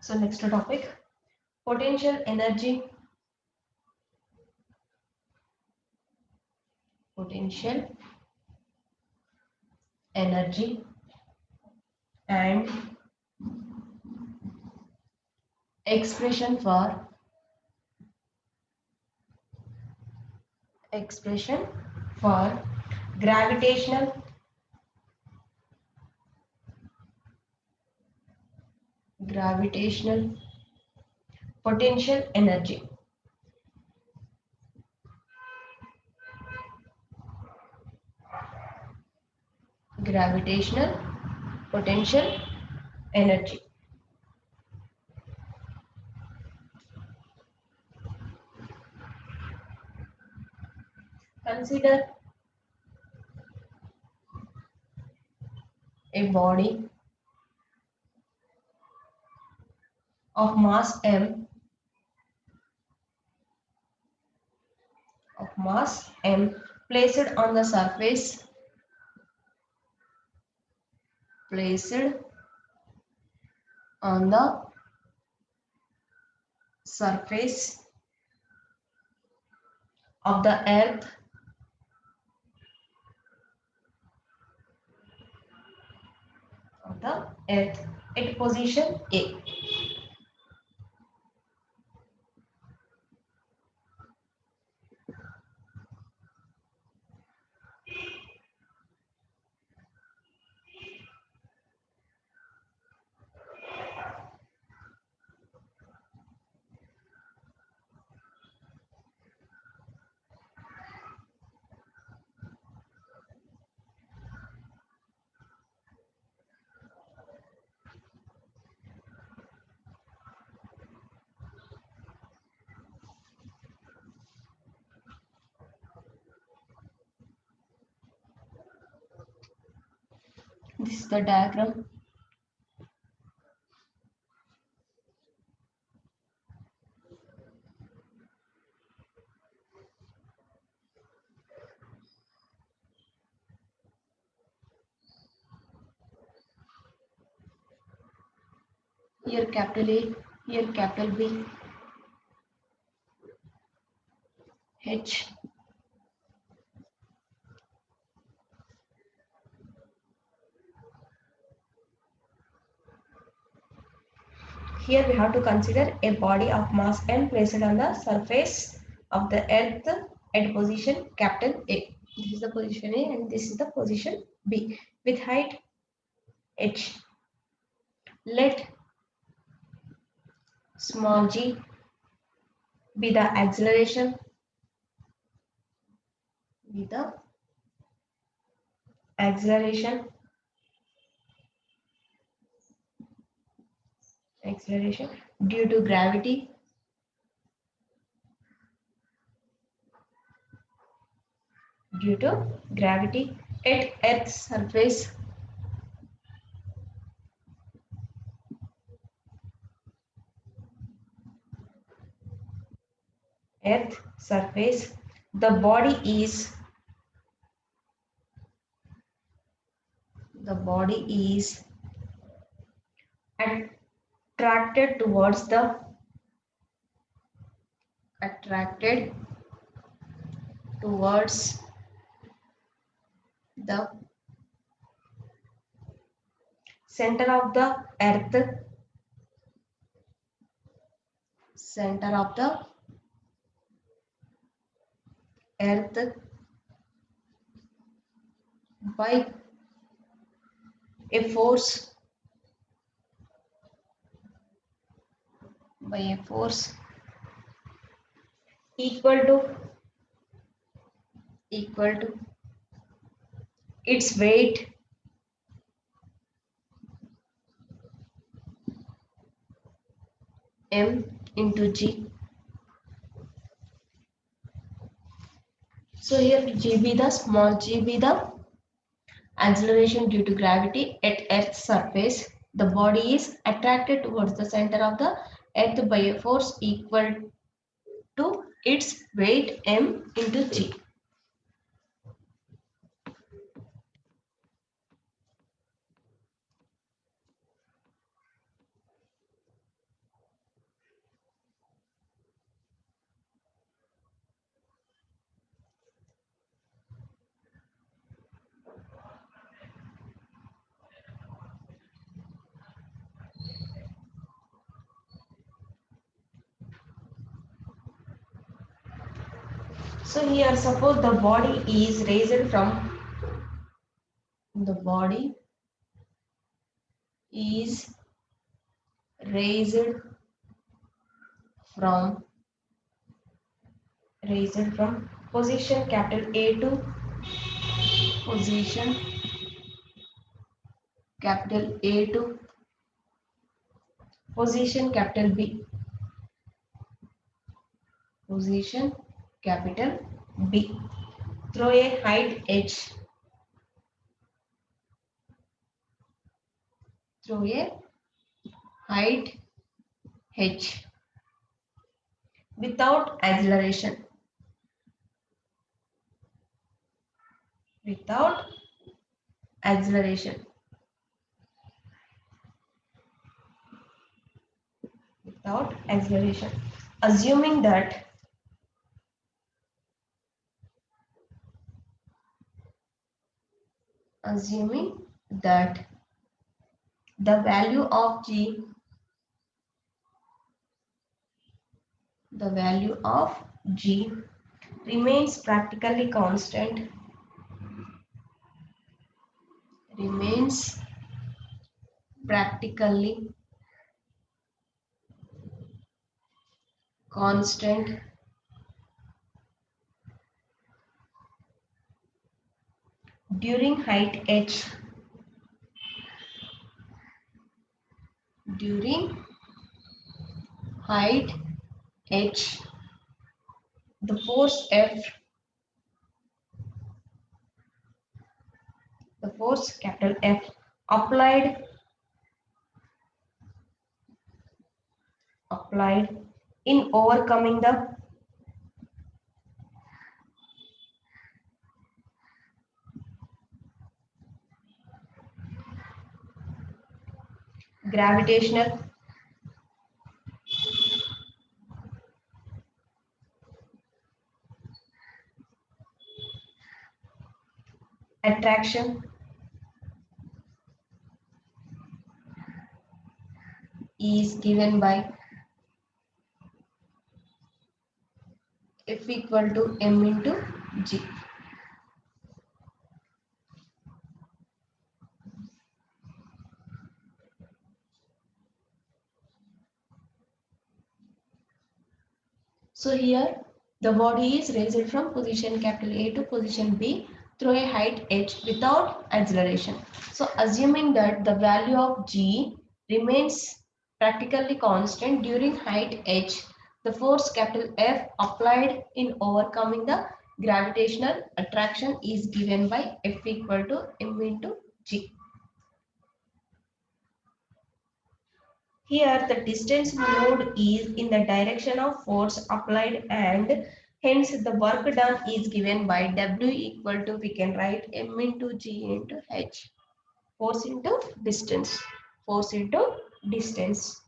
So next topic, potential energy, potential energy and expression for gravitational potential energy. Gravitational potential energy. Consider a body of mass m placed on the placed on the surface of the earth at position A. This is the diagram. Here capital A, here capital B, H. Here we have to consider a body of mass m placed on the surface of the earth at position capital A. This is the position A and this is the position B with height h. Let small g be the acceleration, be the acceleration due to gravity at earth's surface the body is attracted towards the center of the earth by a force equal to its weight m into g. So here g be the small g be the acceleration due to gravity at earth's surface. The body is attracted towards the center of the earth by a force equal to its weight m into g. So here suppose the body is raised from the body is raised from position capital A to position capital A to position capital B, position capital B through a height h, through a height h without acceleration, without acceleration, without acceleration, assuming that the value of g, the value of g remains practically constant, remains practically constant during height h, during height h, the force F, the force capital F applied in overcoming the gravitational attraction is given by F equal to m into g. So here the body is raised from position capital A to position B through a height h without acceleration. So assuming that the value of g remains practically constant during height h, the force capital F applied in overcoming the gravitational attraction is given by F equal to m into g. Here the distance moved is in the direction of force applied and hence the work done is given by W equal to, we can write m into g into h. Force into distance. Force into distance.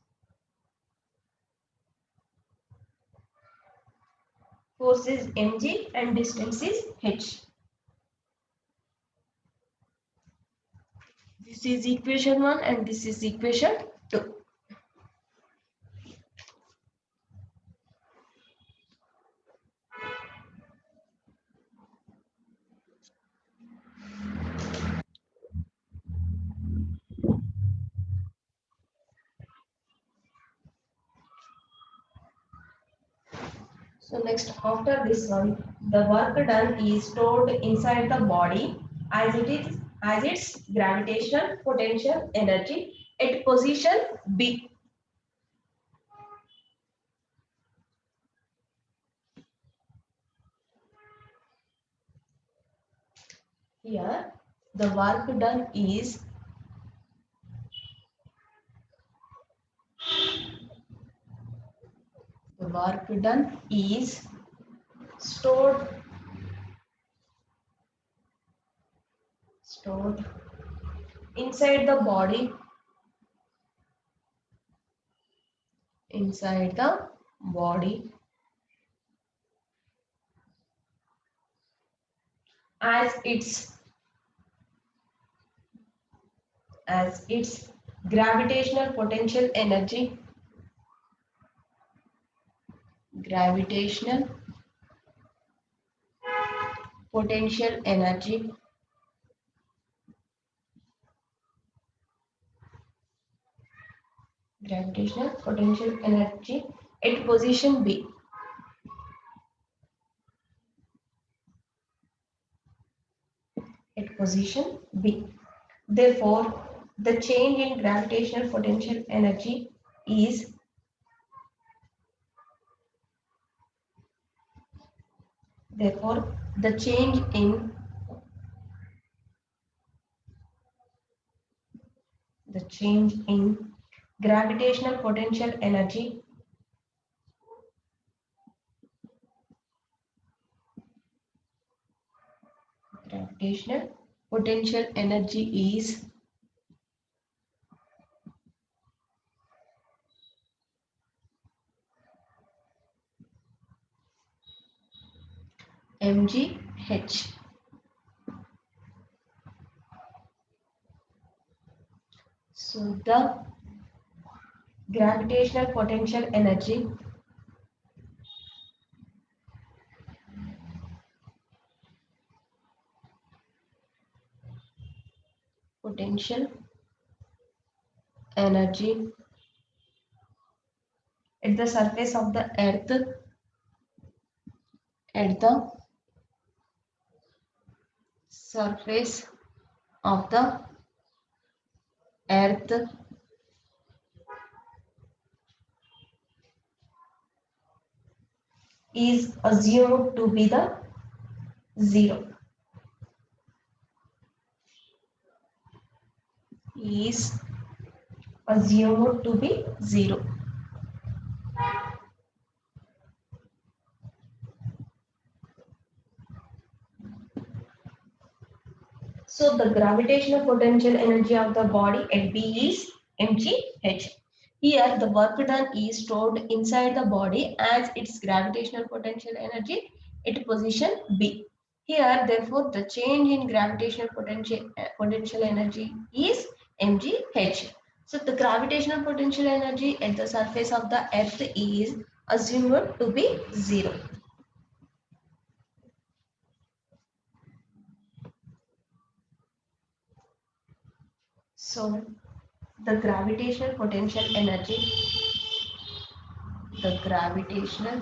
Force is mg and distance is h. This is equation 1 and this is equation 2. So next, after this one, the work done is stored inside the body as it is, as its gravitational potential energy at position B. Here the work done is stored inside the body, as its gravitational potential energy, gravitational potential energy gravitational potential energy at position B. At position B. Therefore, the change in gravitational potential energy is therefore the change in gravitational potential energy gravitational potential energy is mgh. So the gravitational potential energy potential energy at the surface of the earth at the surface of the earth is assumed to be the zero is assumed to be zero. So the gravitational potential energy of the body at B is mgh. Here the work done is stored inside the body as its gravitational potential energy at position B. Here therefore the change in gravitational potential energy is mgh. So the gravitational potential energy at the surface of the earth is assumed to be zero. So the gravitational potential energy, the gravitational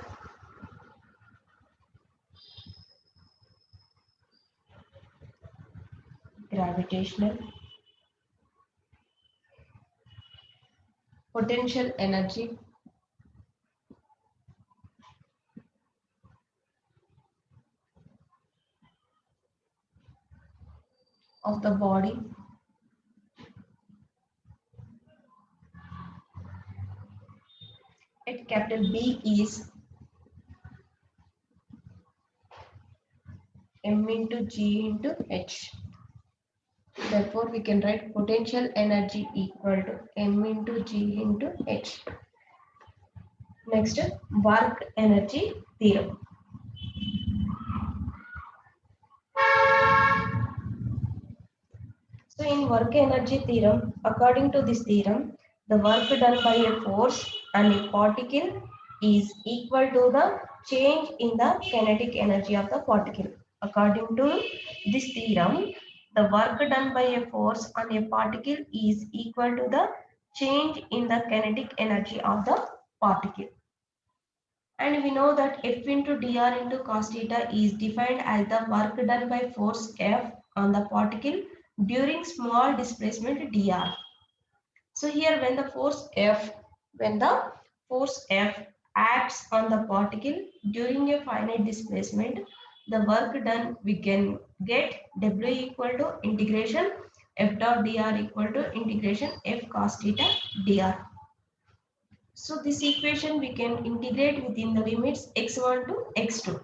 potential energy of the body at capital B is m into g into h. Therefore, we can write potential energy equal to m into g into h. Next, work energy theorem. So in work energy theorem, according to this theorem, the work done by a force and a particle is equal to the change in the kinetic energy of the particle. According to this theorem, the work done by a force on a particle is equal to the change in the kinetic energy of the particle. And we know that F into dr into cos theta is defined as the work done by force F on the particle during small displacement dr. So here when the force F acts on the particle during a finite displacement, the work done we can get W equal to integration F dot dr equal to integration F cos theta dr. So this equation we can integrate within the limits x1 to x2.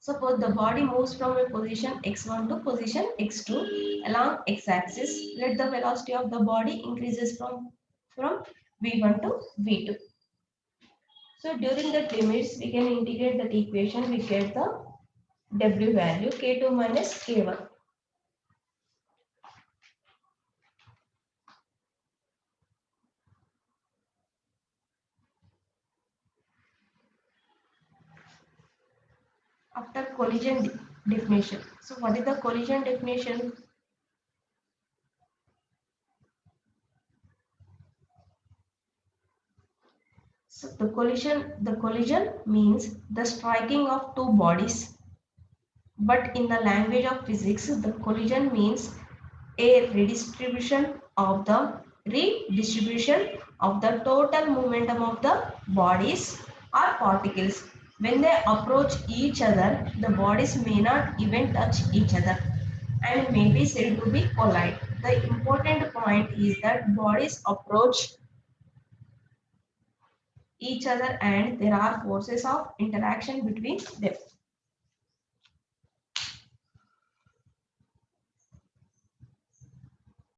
Suppose the body moves from a position x1 to position x2 along x-axis. Let the velocity of the body increases from v1 to v2. So during the limits, we can integrate that equation. We get the w value k2 minus k1. After collision definition. So what is the collision definition? So the collision means the striking of two bodies. But in the language of physics, the collision means a redistribution of the total momentum of the bodies or particles. When they approach each other, the bodies may not even touch each other and may be said to be collide. The important point is that bodies approach each other and there are forces of interaction between them.